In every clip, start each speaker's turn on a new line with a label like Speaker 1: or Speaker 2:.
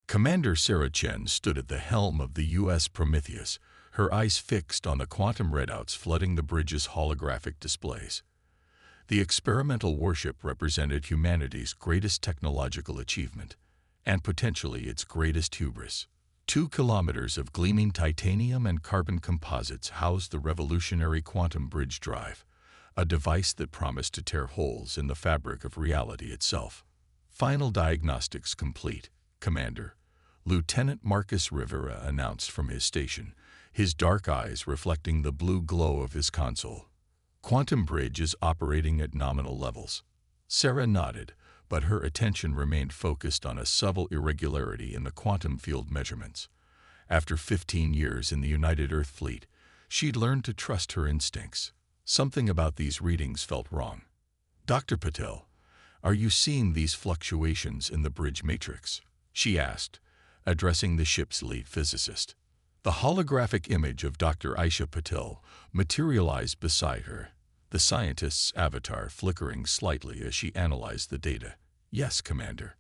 Speaker 1: Commander Sarah Chen stood at the helm of the U.S. Prometheus, her eyes fixed on the quantum readouts flooding the bridge's holographic displays. The experimental warship represented humanity's greatest technological achievement, and potentially its greatest hubris. 2 kilometers of gleaming titanium and carbon composites housed the revolutionary quantum bridge drive, a device that promised to tear holes in the fabric of reality itself. Final diagnostics complete, Commander. Lieutenant Marcus Rivera announced from his station, his dark eyes reflecting the blue glow of his console. Quantum bridge is operating at nominal levels. Sarah nodded, but her attention remained focused on a subtle irregularity in the quantum field measurements. After 15 years in the United Earth Fleet, she'd learned to trust her instincts. Something about these readings felt wrong. Dr. Patel, are you seeing these fluctuations in the bridge matrix? She asked, addressing the ship's lead physicist. The holographic image of Dr. Aisha Patel materialized beside her, the scientist's avatar flickering slightly as she analyzed the data. Yes, Commander.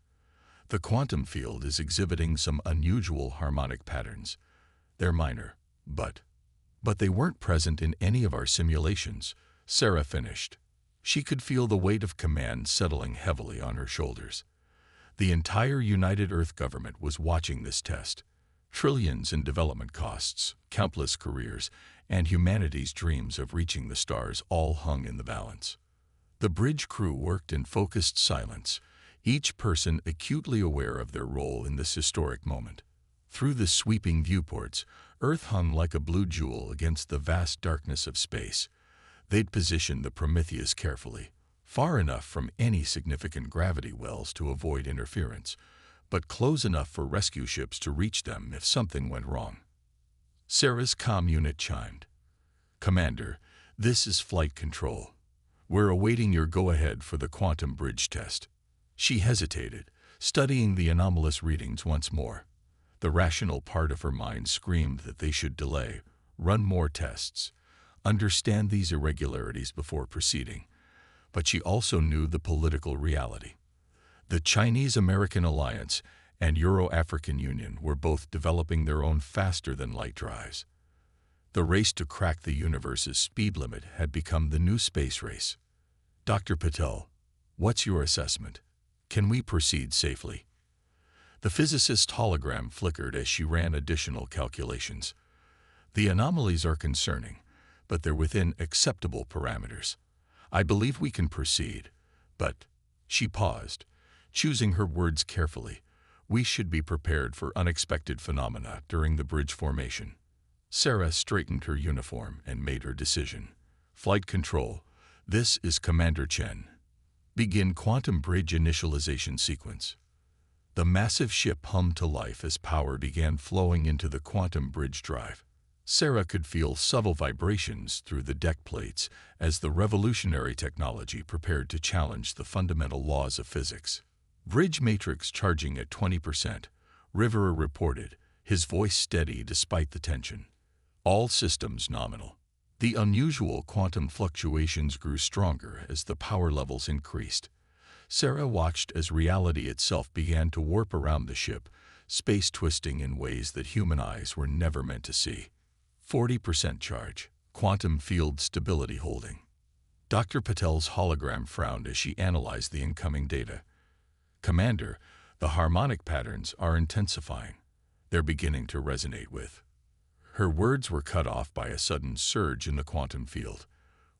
Speaker 1: The quantum field is exhibiting some unusual harmonic patterns. They're minor, but they weren't present in any of our simulations, Sarah finished. She could feel the weight of command settling heavily on her shoulders. The entire United Earth government was watching this test. Trillions in development costs, countless careers, and humanity's dreams of reaching the stars all hung in the balance. The bridge crew worked in focused silence, each person acutely aware of their role in this historic moment. Through the sweeping viewports, Earth hung like a blue jewel against the vast darkness of space. They'd positioned the Prometheus carefully, far enough from any significant gravity wells to avoid interference, but close enough for rescue ships to reach them if something went wrong. Sarah's comm unit chimed. Commander, this is flight control. We're awaiting your go-ahead for the quantum bridge test. She hesitated, studying the anomalous readings once more. The rational part of her mind screamed that they should delay, run more tests, understand these irregularities before proceeding. But she also knew the political reality. The Chinese-American Alliance and Euro-African Union were both developing their own faster-than-light drives. The race to crack the universe's speed limit had become the new space race. Dr. Patel, what's your assessment? Can we proceed safely? The physicist's hologram flickered as she ran additional calculations. The anomalies are concerning, but they're within acceptable parameters. I believe we can proceed, but she paused, choosing her words carefully. We should be prepared for unexpected phenomena during the bridge formation. Sarah straightened her uniform and made her decision. Flight control, this is Commander Chen. Begin quantum bridge initialization sequence. The massive ship hummed to life as power began flowing into the quantum bridge drive. Sarah could feel subtle vibrations through the deck plates as the revolutionary technology prepared to challenge the fundamental laws of physics. Bridge matrix charging at 20%, Rivera reported, his voice steady despite the tension. All systems nominal. The unusual quantum fluctuations grew stronger as the power levels increased. Sarah watched as reality itself began to warp around the ship, space twisting in ways that human eyes were never meant to see. 40% charge, quantum field stability holding. Dr. Patel's hologram frowned as she analyzed the incoming data. Commander, the harmonic patterns are intensifying. They're beginning to resonate with. Her words were cut off by a sudden surge in the quantum field.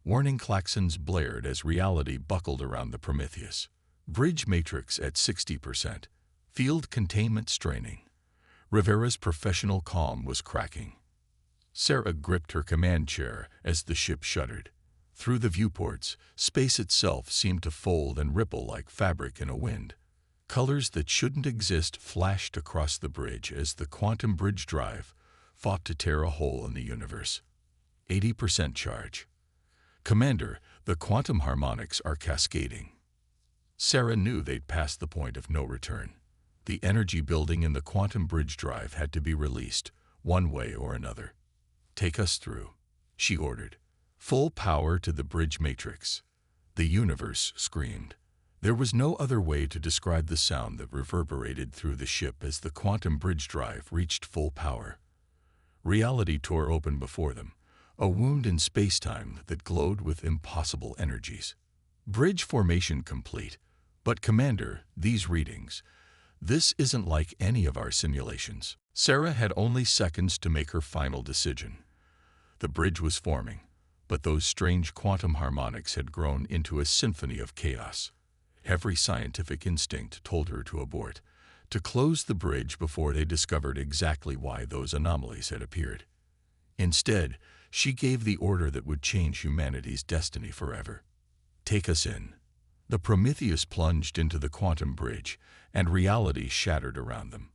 Speaker 1: Warning klaxons blared as reality buckled around the Prometheus. Bridge matrix at 60%. Field containment straining. Rivera's professional calm was cracking. Sarah gripped her command chair as the ship shuddered. Through the viewports, space itself seemed to fold and ripple like fabric in a wind. Colors that shouldn't exist flashed across the bridge as the quantum bridge drive fought to tear a hole in the universe. 80% charge. Commander, the quantum harmonics are cascading. Sarah knew they'd passed the point of no return. The energy building in the quantum bridge drive had to be released, one way or another. Take us through, she ordered. Full power to the bridge matrix. The universe screamed. There was no other way to describe the sound that reverberated through the ship as the quantum bridge drive reached full power. Reality tore open before them, a wound in space-time that glowed with impossible energies. Bridge formation complete. But Commander, these readings, this isn't like any of our simulations. Sarah had only seconds to make her final decision. The bridge was forming, but those strange quantum harmonics had grown into a symphony of chaos. Every scientific instinct told her to abort, to close the bridge before they discovered exactly why those anomalies had appeared. Instead, she gave the order that would change humanity's destiny forever. Take us in. The Prometheus plunged into the quantum bridge, and reality shattered around them.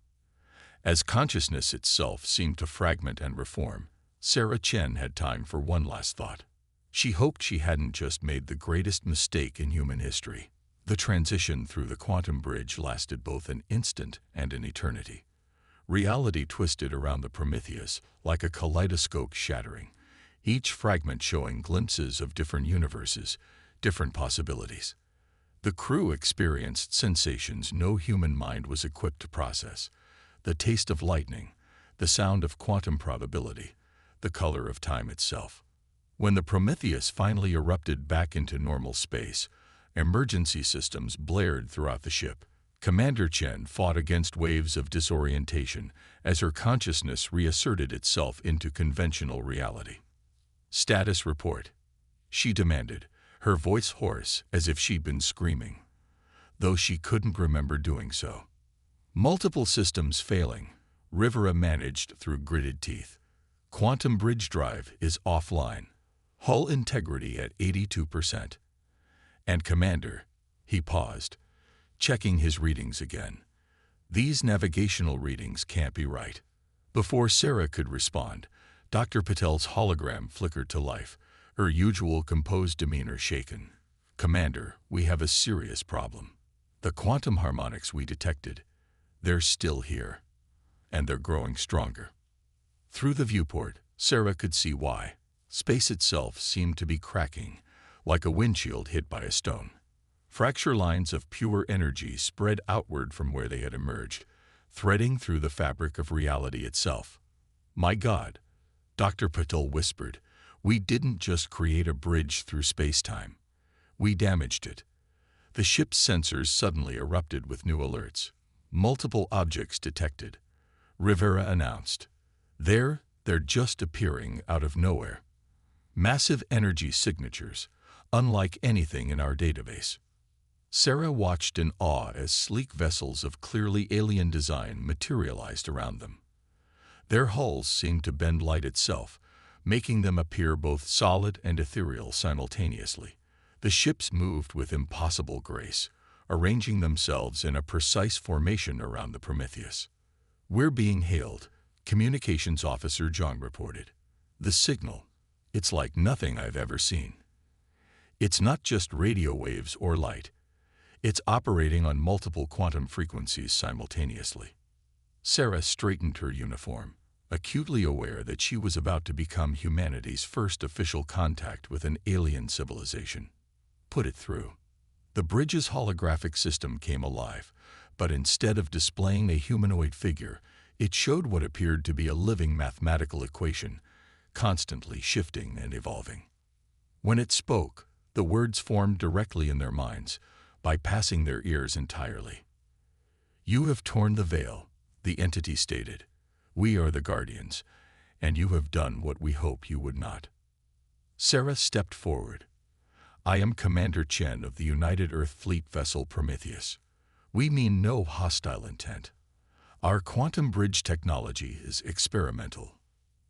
Speaker 1: As consciousness itself seemed to fragment and reform, Sarah Chen had time for one last thought. She hoped she hadn't just made the greatest mistake in human history. The transition through the quantum bridge lasted both an instant and an eternity. Reality twisted around the Prometheus like a kaleidoscope shattering, each fragment showing glimpses of different universes, different possibilities. The crew experienced sensations no human mind was equipped to process: the taste of lightning, the sound of quantum probability, the color of time itself. When the Prometheus finally erupted back into normal space, emergency systems blared throughout the ship. Commander Chen fought against waves of disorientation as her consciousness reasserted itself into conventional reality. "Status report," she demanded, her voice hoarse as if she'd been screaming, though she couldn't remember doing so. Multiple systems failing, Rivera managed through gritted teeth. Quantum bridge drive is offline. Hull integrity at 82%. And Commander, he paused, checking his readings again. These navigational readings can't be right. Before Sarah could respond, Dr. Patel's hologram flickered to life, her usual composed demeanor shaken. "Commander, we have a serious problem. The quantum harmonics we detected, they're still here, and they're growing stronger." Through the viewport, Sarah could see why. Space itself seemed to be cracking, like a windshield hit by a stone. Fracture lines of pure energy spread outward from where they had emerged, threading through the fabric of reality itself. "My God," Dr. Patel whispered, "we didn't just create a bridge through space-time. We damaged it." The ship's sensors suddenly erupted with new alerts. "Multiple objects detected," Rivera announced. They're just appearing out of nowhere. Massive energy signatures, unlike anything in our database." Sarah watched in awe as sleek vessels of clearly alien design materialized around them. Their hulls seemed to bend light itself, making them appear both solid and ethereal simultaneously. The ships moved with impossible grace, arranging themselves in a precise formation around the Prometheus. "We're being hailed," Communications Officer John reported. "The signal, it's like nothing I've ever seen. It's not just radio waves or light. It's operating on multiple quantum frequencies simultaneously." Sarah straightened her uniform, acutely aware that she was about to become humanity's first official contact with an alien civilization. "Put it through." The bridge's holographic system came alive, but instead of displaying a humanoid figure, it showed what appeared to be a living mathematical equation, constantly shifting and evolving. When it spoke, the words formed directly in their minds, bypassing their ears entirely. "You have torn the veil," the entity stated. "We are the Guardians, and you have done what we hoped you would not." Sarah stepped forward. "I am Commander Chen of the United Earth Fleet vessel Prometheus. We mean no hostile intent. Our quantum bridge technology is experimental."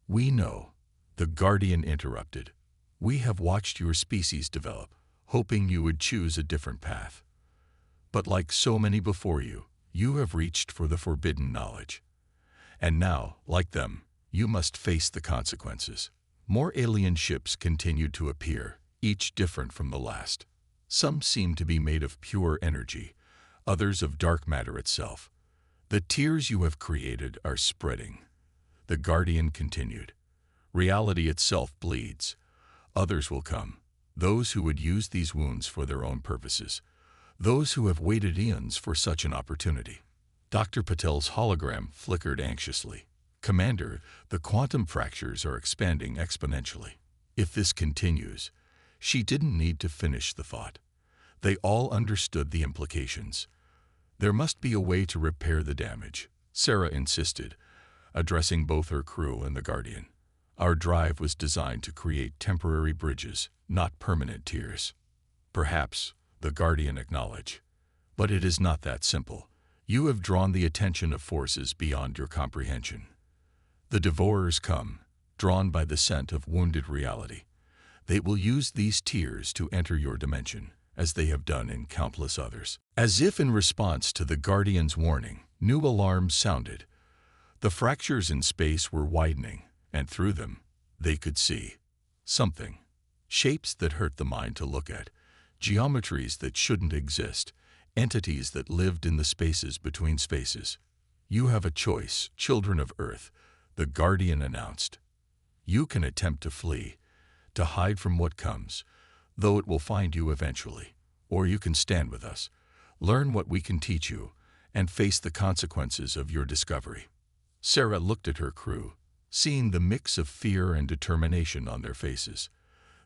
Speaker 1: "We know," the Guardian interrupted. "We have watched your species develop, hoping you would choose a different path. But like so many before you, you have reached for the forbidden knowledge. And now, like them, you must face the consequences." More alien ships continued to appear, each different from the last. Some seemed to be made of pure energy, others of dark matter itself. "The tears you have created are spreading," the Guardian continued. "Reality itself bleeds. Others will come, those who would use these wounds for their own purposes, those who have waited eons for such an opportunity. Dr. Patel's hologram flickered anxiously. Commander, the quantum fractures are expanding exponentially. If this continues, she didn't need to finish the thought. They all understood the implications. There must be a way to repair the damage, Sarah insisted, addressing both her crew and the Guardian. Our drive was designed to create temporary bridges, not permanent tiers. Perhaps, the Guardian acknowledged. But it is not that simple. You have drawn the attention of forces beyond your comprehension. The Devourers come, drawn by the scent of wounded reality. They will use these tiers to enter your dimension, as they have done in countless others. As if in response to the Guardian's warning, new alarms sounded. The fractures in space were widening, and through them, they could see something. Shapes that hurt the mind to look at, geometries that shouldn't exist, entities that lived in the spaces between spaces. You have a choice, children of Earth, the Guardian announced. You can attempt to flee, to hide from what comes, though it will find you eventually. Or you can stand with us, learn what we can teach you, and face the consequences of your discovery. Sarah looked at her crew, seeing the mix of fear and determination on their faces.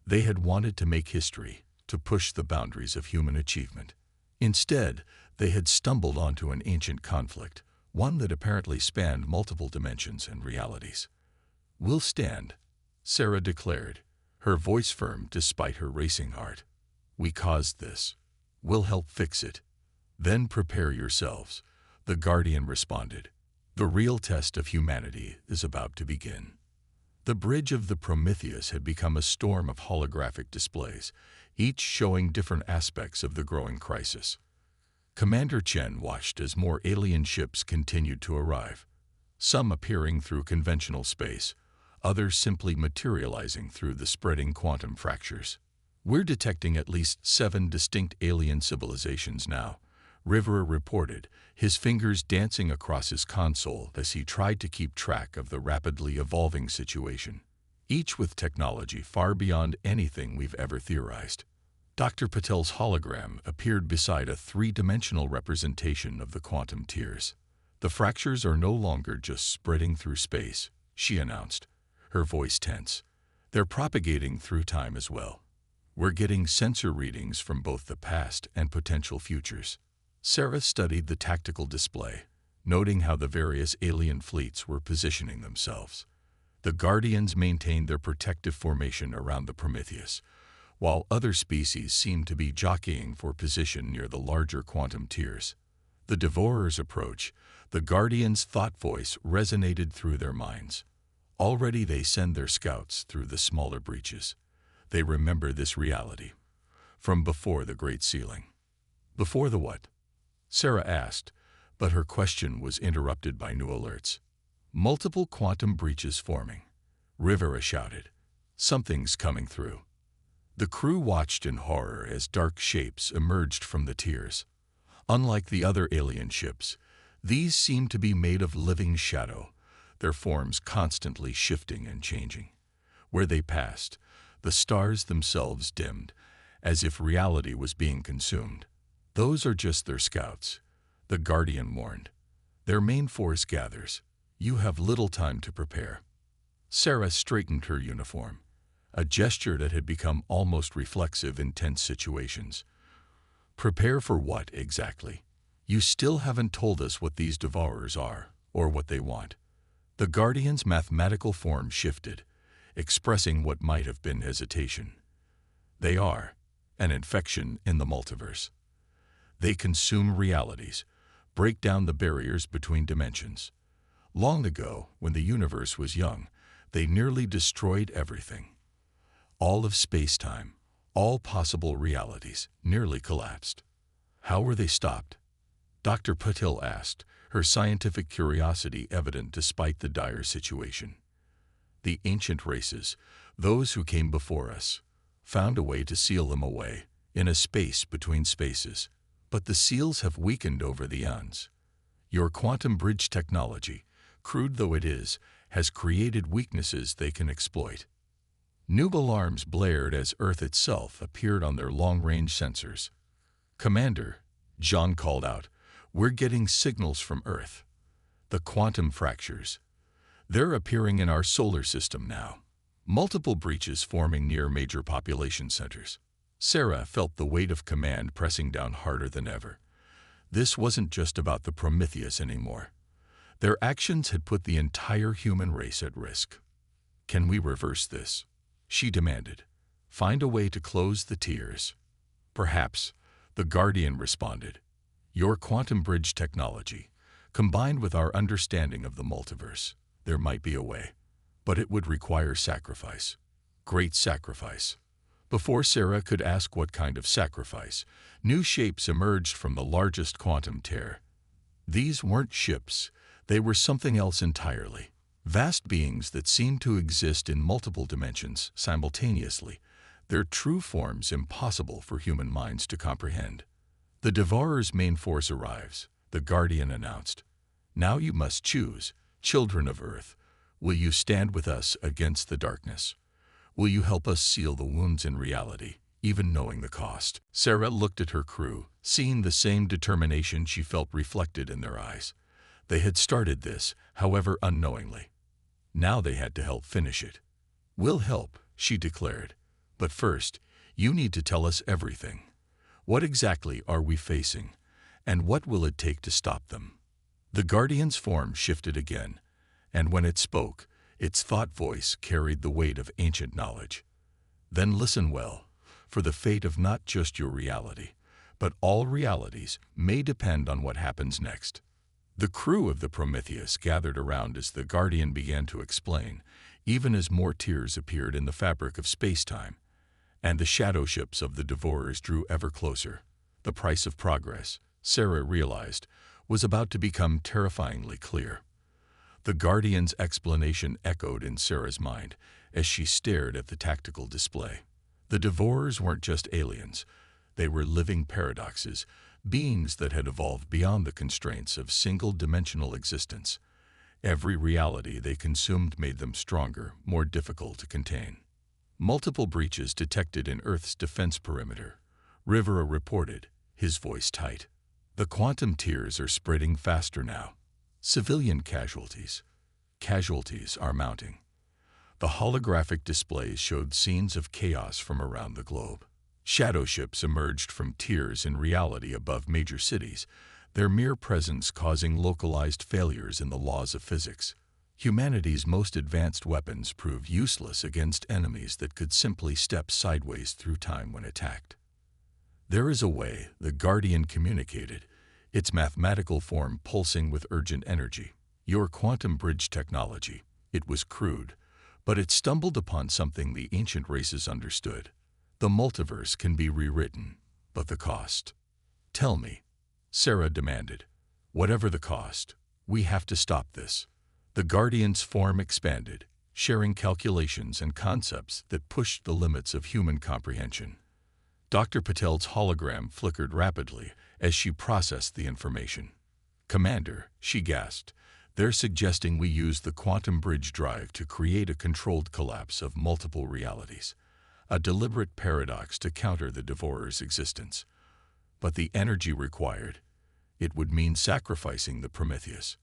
Speaker 1: They had wanted to make history, to push the boundaries of human achievement. Instead, they had stumbled onto an ancient conflict, one that apparently spanned multiple dimensions and realities. "We'll stand," Sarah declared, her voice firm despite her racing heart. "We caused this. We'll help fix it. Then prepare yourselves," the Guardian responded. "The real test of humanity is about to begin." The bridge of the Prometheus had become a storm of holographic displays, each showing different aspects of the growing crisis. Commander Chen watched as more alien ships continued to arrive, some appearing through conventional space, others simply materializing through the spreading quantum fractures. "We're detecting at least 7 distinct alien civilizations now," Rivera reported, his fingers dancing across his console as he tried to keep track of the rapidly evolving situation, each with technology far beyond anything we've ever theorized. Dr. Patel's hologram appeared beside a 3-dimensional representation of the quantum tiers. "The fractures are no longer just spreading through space," she announced, her voice tense. "They're propagating through time as well. We're getting sensor readings from both the past and potential futures." Sarah studied the tactical display, noting how the various alien fleets were positioning themselves. The Guardians maintained their protective formation around the Prometheus, while other species seemed to be jockeying for position near the larger quantum tiers. The Devourers' approach, the Guardians' thought voice resonated through their minds. Already they send their scouts through the smaller breaches. They remember this reality, from before the Great Sealing. "Before the what?" Sarah asked, but her question was interrupted by new alerts. "Multiple quantum breaches forming," Rivera shouted. "Something's coming through." The crew watched in horror as dark shapes emerged from the tiers. Unlike the other alien ships, these seemed to be made of living shadow, their forms constantly shifting and changing. Where they passed, the stars themselves dimmed, as if reality was being consumed. "Those are just their scouts," the Guardian warned. "Their main force gathers. You have little time to prepare." Sarah straightened her uniform, a gesture that had become almost reflexive in tense situations. "Prepare for what, exactly? You still haven't told us what these Devourers are, or what they want." The Guardian's mathematical form shifted, expressing what might have been hesitation. "They are an infection in the multiverse. They consume realities, break down the barriers between dimensions. Long ago, when the universe was young, they nearly destroyed everything. All of space-time, all possible realities, nearly collapsed." "How were they stopped?" Dr. Patil asked, her scientific curiosity evident despite the dire situation. "The ancient races, those who came before us, found a way to seal them away, in a space between spaces. But the seals have weakened over the eons. Your quantum bridge technology, crude though it is, has created weaknesses they can exploit." New alarms blared as Earth itself appeared on their long-range sensors. "Commander," John called out, "we're getting signals from Earth. The quantum fractures. They're appearing in our solar system now. Multiple breaches forming near major population centers." Sarah felt the weight of command pressing down harder than ever. This wasn't just about the Prometheus anymore. Their actions had put the entire human race at risk. "Can we reverse this?" she demanded. "Find a way to close the tiers." "Perhaps," the Guardian responded. "Your quantum bridge technology, combined with our understanding of the multiverse, there might be a way. But it would require sacrifice. Great sacrifice." Before Sarah could ask what kind of sacrifice, new shapes emerged from the largest quantum tear. These weren't ships. They were something else entirely. Vast beings that seemed to exist in multiple dimensions simultaneously, their true forms impossible for human minds to comprehend. "The Devourer's main force arrives," the Guardian announced. "Now you must choose, children of Earth. Will you stand with us against the darkness? Will you help us seal the wounds in reality, even knowing the cost?" Sarah looked at her crew, seeing the same determination she felt reflected in their eyes. They had started this, however unknowingly. Now they had to help finish it. "We'll help," she declared. "But first, you need to tell us everything. What exactly are we facing, and what will it take to stop them?" The Guardian's form shifted again, and when it spoke, its thought voice carried the weight of ancient knowledge. "Then listen well, for the fate of not just your reality, but all realities may depend on what happens next." The crew of the Prometheus gathered around as the Guardian began to explain, even as more tears appeared in the fabric of space-time, and the shadow ships of the Devourers drew ever closer. The price of progress, Sarah realized, was about to become terrifyingly clear. The Guardian's explanation echoed in Sarah's mind as she stared at the tactical display. The Devourers weren't just aliens. They were living paradoxes, beings that had evolved beyond the constraints of single-dimensional existence. Every reality they consumed made them stronger, more difficult to contain. "Multiple breaches detected in Earth's defense perimeter," Rivera reported, his voice tight. "The quantum tiers are spreading faster now. Civilian casualties are mounting." The holographic displays showed scenes of chaos from around the globe. Shadow ships emerged from tiers in reality above major cities, their mere presence causing localized failures in the laws of physics. Humanity's most advanced weapons proved useless against enemies that could simply step sideways through time when attacked. "There is a way," the Guardian communicated, its mathematical form pulsing with urgent energy. "Your quantum bridge technology. It was crude, but it stumbled upon something the ancient races understood. The multiverse can be rewritten, but the cost." "Tell me," Sarah demanded. "Whatever the cost, we have to stop this." The Guardian's form expanded, sharing calculations and concepts that pushed the limits of human comprehension. Dr. Patel's hologram flickered rapidly as she processed the information. "Commander," she gasped, "they're suggesting we use the quantum bridge drive to create a controlled collapse of multiple realities, a deliberate paradox to counter the Devourer's existence. But the energy required, it would mean sacrificing the Prometheus.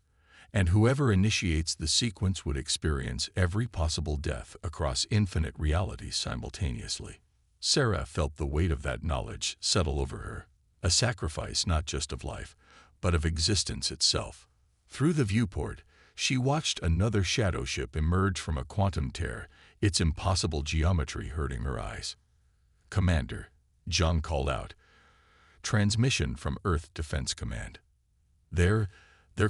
Speaker 1: And whoever initiates the sequence would experience every possible death across infinite realities simultaneously." Sarah felt the weight of that knowledge settle over her, a sacrifice not just of life, but of existence itself. Through the viewport, she watched another shadow ship emerge from a quantum tear, its impossible geometry hurting her eyes. "Commander," John called out. "Transmission from Earth Defense Command. They're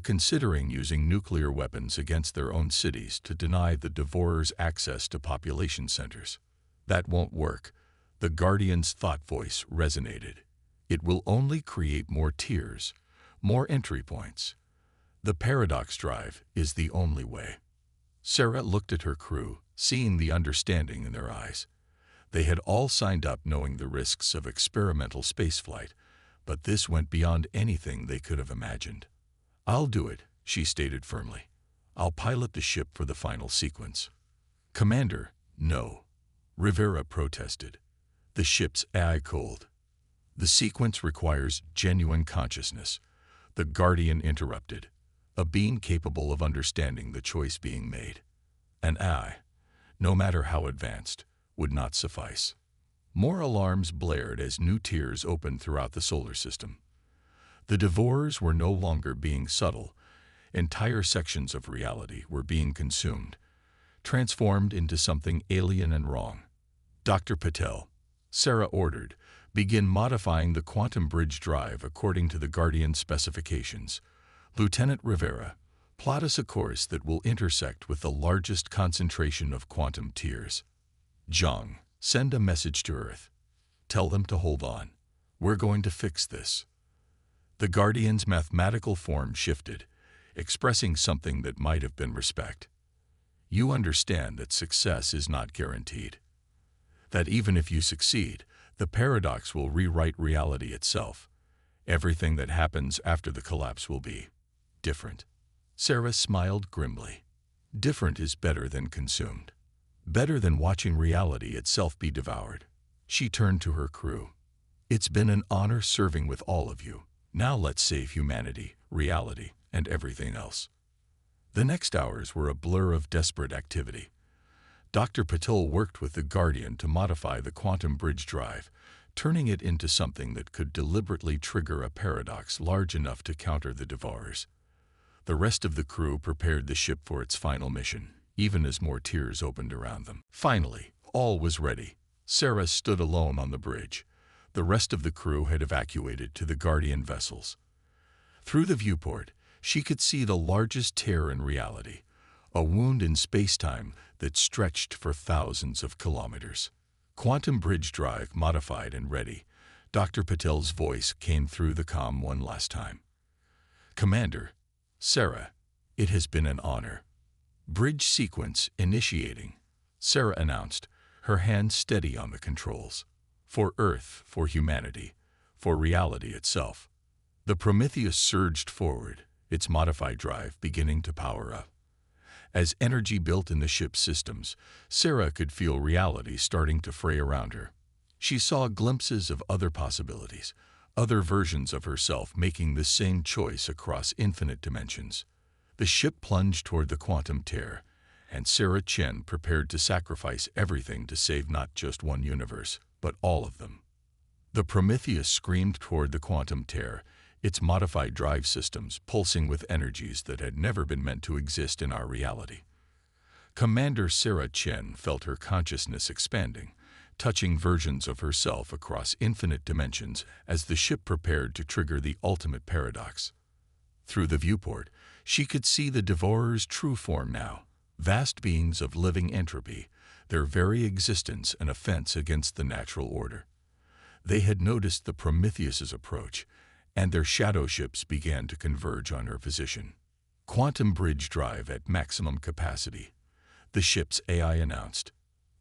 Speaker 1: considering using nuclear weapons against their own cities to deny the Devourers access to population centers." "That won't work," the Guardian's thought voice resonated. "It will only create more tiers, more entry points. The paradox drive is the only way." Sarah looked at her crew, seeing the understanding in their eyes. They had all signed up knowing the risks of experimental spaceflight, but this went beyond anything they could have imagined. "I'll do it," she stated firmly. "I'll pilot the ship for the final sequence." "Commander, no," Rivera protested. "The ship's AI cold. The sequence requires genuine consciousness. The Guardian interrupted. A being capable of understanding the choice being made. An eye, no matter how advanced, would not suffice. More alarms blared as new tiers opened throughout the solar system. The Devourers were no longer being subtle. Entire sections of reality were being consumed, transformed into something alien and wrong. Dr. Patel, Sarah ordered, begin modifying the quantum bridge drive according to the Guardian specifications. Lieutenant Rivera, plot us a course that will intersect with the largest concentration of quantum tiers. Zhang, send a message to Earth. Tell them to hold on. We're going to fix this. The Guardian's mathematical form shifted, expressing something that might have been respect. You understand that success is not guaranteed. That even if you succeed, the paradox will rewrite reality itself. Everything that happens after the collapse will be different. Sarah smiled grimly. Different is better than consumed. Better than watching reality itself be devoured. She turned to her crew. It's been an honor serving with all of you. Now let's save humanity, reality, and everything else. The next hours were a blur of desperate activity. Dr. Patel worked with the Guardian to modify the quantum bridge drive, turning it into something that could deliberately trigger a paradox large enough to counter the Devourers. The rest of the crew prepared the ship for its final mission, even as more tiers opened around them. Finally, all was ready. Sarah stood alone on the bridge. The rest of the crew had evacuated to the Guardian vessels. Through the viewport, she could see the largest tear in reality, a wound in space-time that stretched for thousands of kilometers. Quantum bridge drive modified and ready. Dr. Patel's voice came through the comm one last time. Commander, Sarah, it has been an honor. Bridge sequence initiating, Sarah announced, her hand steady on the controls. For Earth, for humanity, for reality itself. The Prometheus surged forward, its modified drive beginning to power up. As energy built in the ship's systems, Sarah could feel reality starting to fray around her. She saw glimpses of other possibilities, other versions of herself making the same choice across infinite dimensions. The ship plunged toward the quantum tear, and Sarah Chen prepared to sacrifice everything to save not just one universe, but all of them. The Prometheus screamed toward the quantum tear, its modified drive systems pulsing with energies that had never been meant to exist in our reality. Commander Sarah Chen felt her consciousness expanding, touching versions of herself across infinite dimensions as the ship prepared to trigger the ultimate paradox. Through the viewport, she could see the Devourers' true form now, vast beings of living entropy, their very existence an offense against the natural order. They had noticed the Prometheus's approach, and their shadow ships began to converge on her position. Quantum bridge drive at maximum capacity, the ship's AI announced.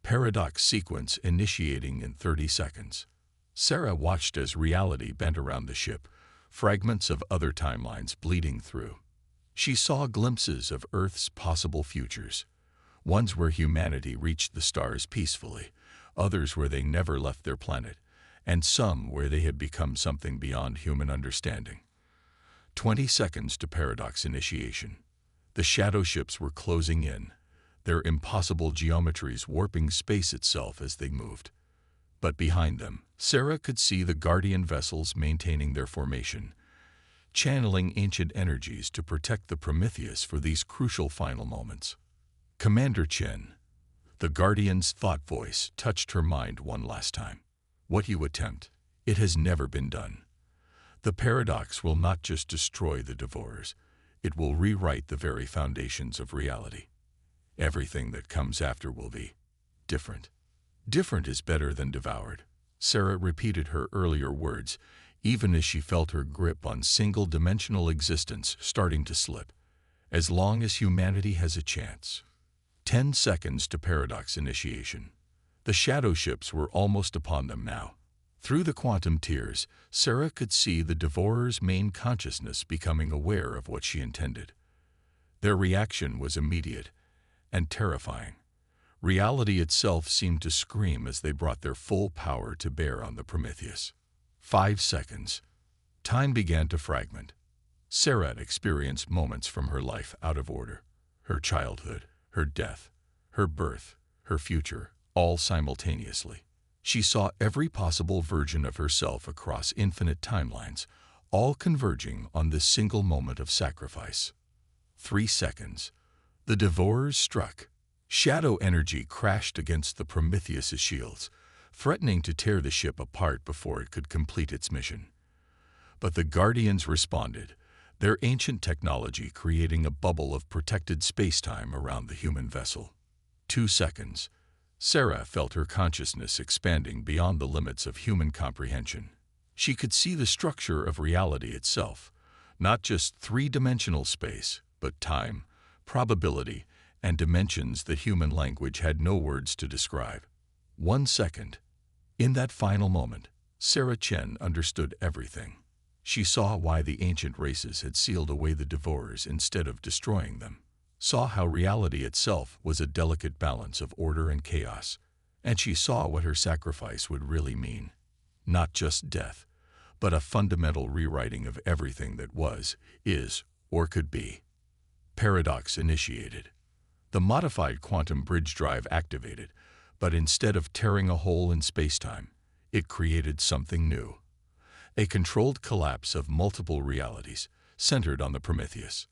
Speaker 1: Paradox sequence initiating in 30 seconds. Sarah watched as reality bent around the ship, fragments of other timelines bleeding through. She saw glimpses of Earth's possible futures, ones where humanity reached the stars peacefully, others where they never left their planet, and some where they had become something beyond human understanding. 20 seconds to paradox initiation. The shadow ships were closing in, their impossible geometries warping space itself as they moved. But behind them, Sarah could see the Guardian vessels maintaining their formation, channeling ancient energies to protect the Prometheus for these crucial final moments. Commander Chen, the Guardian's thought voice touched her mind one last time. What you attempt, it has never been done. The paradox will not just destroy the Devourers, it will rewrite the very foundations of reality. Everything that comes after will be different. Different is better than devoured. Sarah repeated her earlier words, even as she felt her grip on single-dimensional existence starting to slip. As long as humanity has a chance. 10 seconds to paradox initiation. The shadow ships were almost upon them now. Through the quantum tiers, Sarah could see the Devourer's main consciousness becoming aware of what she intended. Their reaction was immediate and terrifying. Reality itself seemed to scream as they brought their full power to bear on the Prometheus. 5 seconds. Time began to fragment. Sarah experienced moments from her life out of order. Her childhood, her death, her birth, her future, all simultaneously. She saw every possible version of herself across infinite timelines, all converging on this single moment of sacrifice. 3 seconds. The Devourers struck. Shadow energy crashed against the Prometheus' shields, threatening to tear the ship apart before it could complete its mission. But the Guardians responded, their ancient technology creating a bubble of protected spacetime around the human vessel. 2 seconds. Sarah felt her consciousness expanding beyond the limits of human comprehension. She could see the structure of reality itself, not just three-dimensional space, but time, probability, and dimensions that human language had no words to describe. 1 second. In that final moment, Sarah Chen understood everything. She saw why the ancient races had sealed away the Devourers instead of destroying them, saw how reality itself was a delicate balance of order and chaos, and she saw what her sacrifice would really mean. Not just death, but a fundamental rewriting of everything that was, is, or could be. Paradox initiated. The modified quantum bridge drive activated, but instead of tearing a hole in spacetime, it created something new. A controlled collapse of multiple realities, centered on the Prometheus.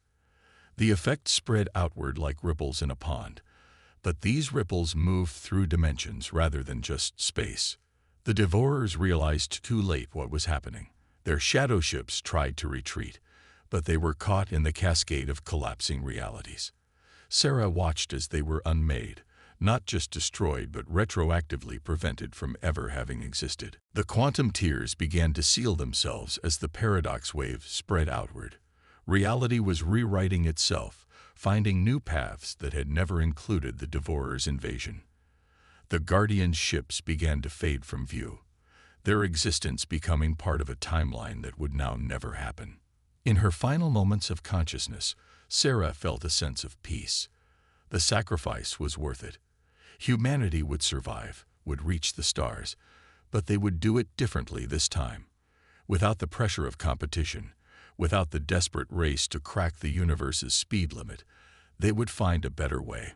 Speaker 1: The effect spread outward like ripples in a pond, but these ripples moved through dimensions rather than just space. The Devourers realized too late what was happening. Their shadow ships tried to retreat, but they were caught in the cascade of collapsing realities. Sarah watched as they were unmade, not just destroyed but retroactively prevented from ever having existed. The quantum tiers began to seal themselves as the paradox wave spread outward. Reality was rewriting itself, finding new paths that had never included the Devourers' invasion. The Guardians' ships began to fade from view, their existence becoming part of a timeline that would now never happen. In her final moments of consciousness, Sarah felt a sense of peace. The sacrifice was worth it. Humanity would survive, would reach the stars, but they would do it differently this time. Without the pressure of competition, without the desperate race to crack the universe's speed limit, they would find a better way.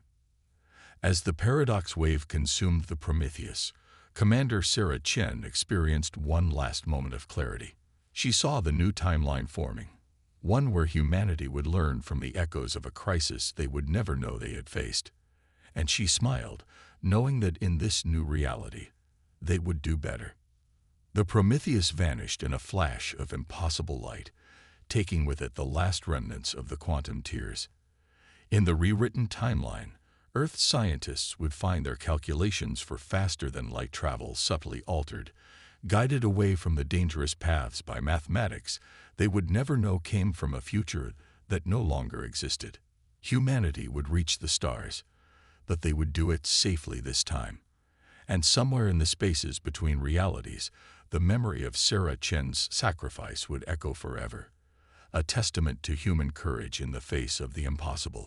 Speaker 1: As the paradox wave consumed the Prometheus, Commander Sarah Chen experienced one last moment of clarity. She saw the new timeline forming, one where humanity would learn from the echoes of a crisis they would never know they had faced. And she smiled, knowing that in this new reality, they would do better. The Prometheus vanished in a flash of impossible light, taking with it the last remnants of the quantum tiers. In the rewritten timeline, Earth scientists would find their calculations for faster-than-light travel subtly altered, guided away from the dangerous paths by mathematics they would never know came from a future that no longer existed. Humanity would reach the stars, but they would do it safely this time. And somewhere in the spaces between realities, the memory of Sarah Chen's sacrifice would echo forever, a testament to human courage in the face of the impossible.